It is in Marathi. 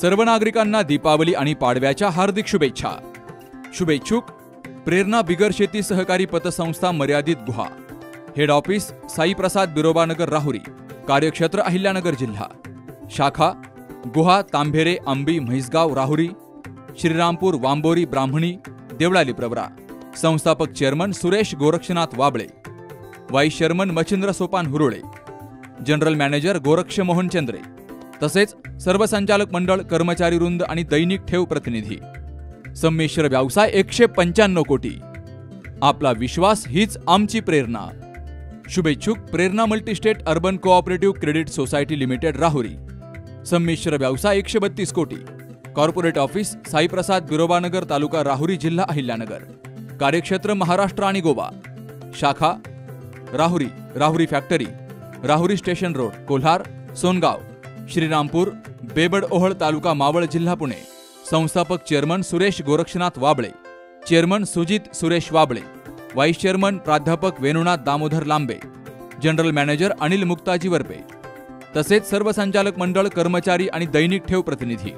सर्व नागरिकांना दीपावली आणि पाडव्याच्या हार्दिक शुभेच्छा। शुभेच्छुक प्रेरणा बिगर शेती सहकारी पतसंस्था मर्यादित गुहा, हेड ऑफिस साई प्रसाद बिरोबानगर राहुरी, कार्यक्षेत्र अहिल्यानगर जिल्हा, शाखा गुहा तांभेरे आंबी म्हैसगाव राहुरी, श्रीरामपूर वांबोरी ब्राह्मणी देवळाली प्रवरा। संस्थापक chairman Suresh Gorakshnath Wable, vice chairman Machhindra Sopan Hurule, general manager Goraksh Mohan Chandre, तसेच सर्व संचालक मंडळ, कर्मचारी वृंद आणि दैनिक ठेव प्रतिनिधी। संमिश्र व्यवसाय 195 कोटी, आपला विश्वास हीच आमची प्रेरणा। शुभेच्छुक Prerana multistate urban cooperative credit society limited Rahuri, संमिश्र व्यवसाय 132 कोटी, कॉर्पोरेट ऑफिस साई प्रसाद बिरोबानगर तालुका राहुरी जिल्हा अहिल्यानगर, कार्यक्षेत्र महाराष्ट्र आणि गोवा, शाखा Rahuri, Rahuri factory, Rahuri station road Kolhar Songaon, Shrirampur Bebad Ohal taluka Maval जिल्हा पुणे। संस्थापक chairman Suresh Gorakshnath Wable, chairman Sujit Suresh Wable, vice chairman प्राध्यापक वेणुनाथ दामोदर लांबे, जनरल मॅनेजर अनिल मुक्ताजी वरपे, तसेच सर्व संचालक मंडळ, कर्मचारी आणि दैनिक ठेव प्रतिनिधी।